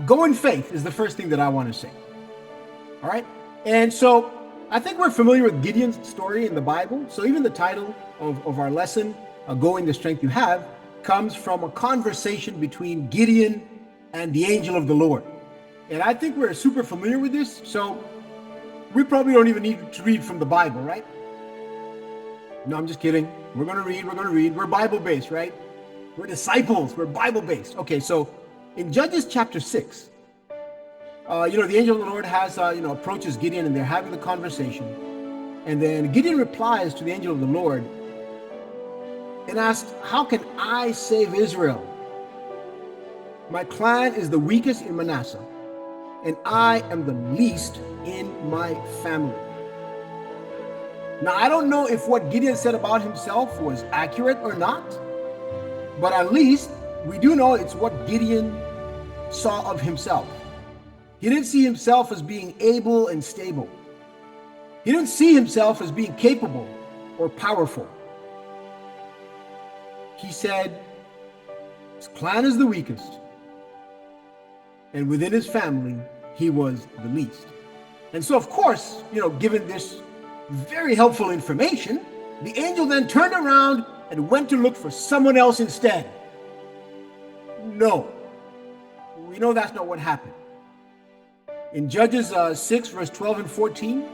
Go in faith is the first thing that I want to say. All right. And so I think we're familiar with Gideon's story in the Bible. So even the title of our lesson, Go in the Strength You Have, comes from a conversation between Gideon and the angel of the Lord. And I think we're super familiar with this. So we probably don't even need to read from the Bible, right? No, I'm just kidding. We're going to read. We're Bible-based, right? We're disciples. We're Bible-based. Okay, so in Judges chapter 6, the angel of the Lord has, approaches Gideon, and they're having the conversation. And then Gideon replies to the angel of the Lord and asks, how can I save Israel? My clan is the weakest in Manasseh, and I am the least in my family. Now, I don't know if what Gideon said about himself was accurate or not, but at least we do know it's what Gideon saw of himself. He didn't see himself as being able and stable. He didn't see himself as being capable or powerful. He said his clan is the weakest, and within his family, he was the least. And so, of course, given this very helpful information, the angel then turned around and went to look for someone else instead. No, we know that's not what happened. In Judges 6, verse 12 and 14,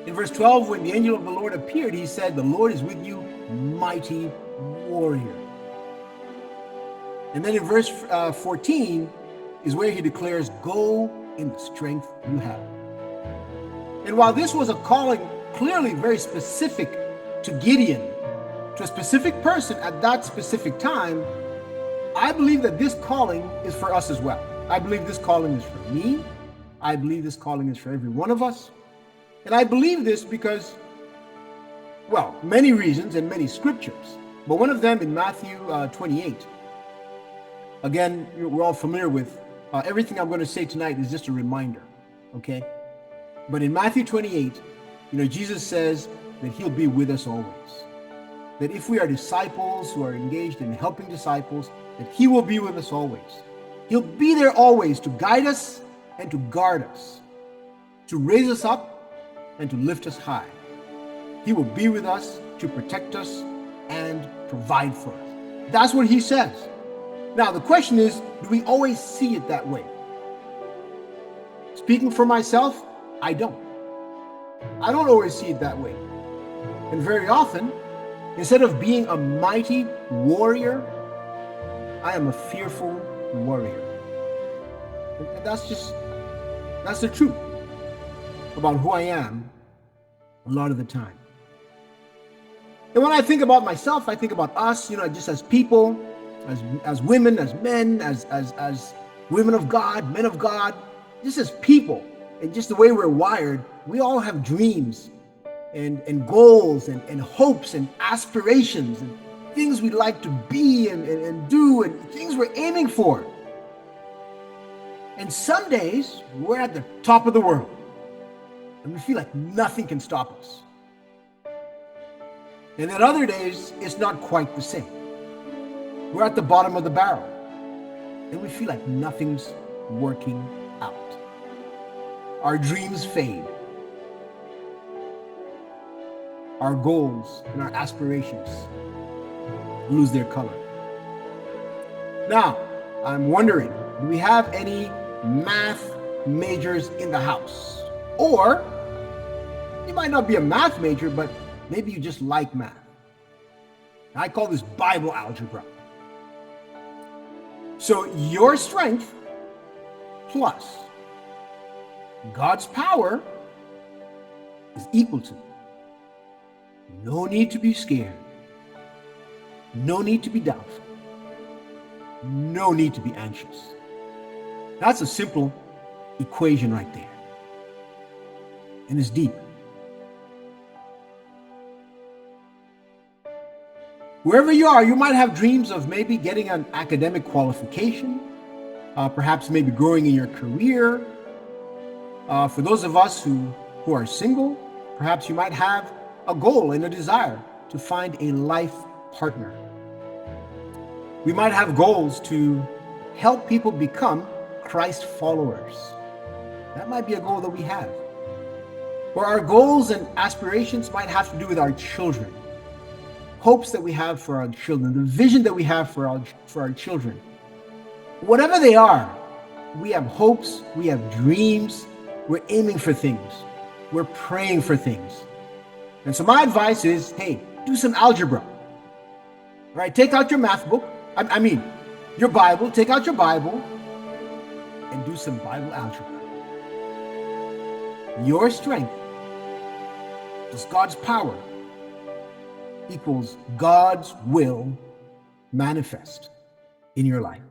in verse 12, when the angel of the Lord appeared, he said, the Lord is with you, mighty warrior. And then in verse 14 is where he declares, go in the strength you have. And while this was a calling clearly very specific to Gideon, to a specific person at that specific time, I believe that this calling is for us as well. I believe this calling is for me. I believe this calling is for every one of us. And I believe this because, many reasons and many scriptures. But one of them in Matthew 28. Again, we're all familiar with everything I'm going to say tonight is just a reminder, okay? But in Matthew 28, Jesus says that he'll be with us always. That if we are disciples who are engaged in helping disciples, that he will be with us always. He'll be there always to guide us and to guard us, to raise us up and to lift us high. He will be with us to protect us and provide for us. That's what he says. Now, the question is, do we always see it that way? Speaking for myself, I don't. I don't always see it that way. And very often, instead of being a mighty warrior, I am a fearful warrior. And that's the truth about who I am a lot of the time. And when I think about myself, I think about us, just as people, as women, as men, as women of God, men of God, just as people, and just the way we're wired, we all have dreams and goals and hopes and aspirations and things we'd like to be and do and things we're aiming for. And some days we're at the top of the world and we feel like nothing can stop us. And then other days it's not quite the same. We're at the bottom of the barrel and we feel like nothing's working out. Our dreams fade. Our goals and our aspirations lose their color. Now, I'm wondering, do we have any math majors in the house? Or you might not be a math major, but maybe you just like math. I call this Bible algebra. So your strength plus God's power is equal to. No need to be scared. No need to be doubtful. No need to be anxious. That's a simple equation right there. And it's deep. Wherever you are, you might have dreams of maybe getting an academic qualification, perhaps maybe growing in your career. For those of us who are single, perhaps you might have a goal and a desire to find a life partner. We might have goals to help people become Christ followers. That might be a goal that we have. Or our goals and aspirations might have to do with our children. Hopes that we have for our children, the vision that we have for our children. Whatever they are, we have hopes, we have dreams, we're aiming for things, we're praying for things. And so my advice is, hey, do some algebra. All right, take out your math book, your Bible, take out your Bible and do some Bible algebra. Your strength is God's power equals God's will manifest in your life.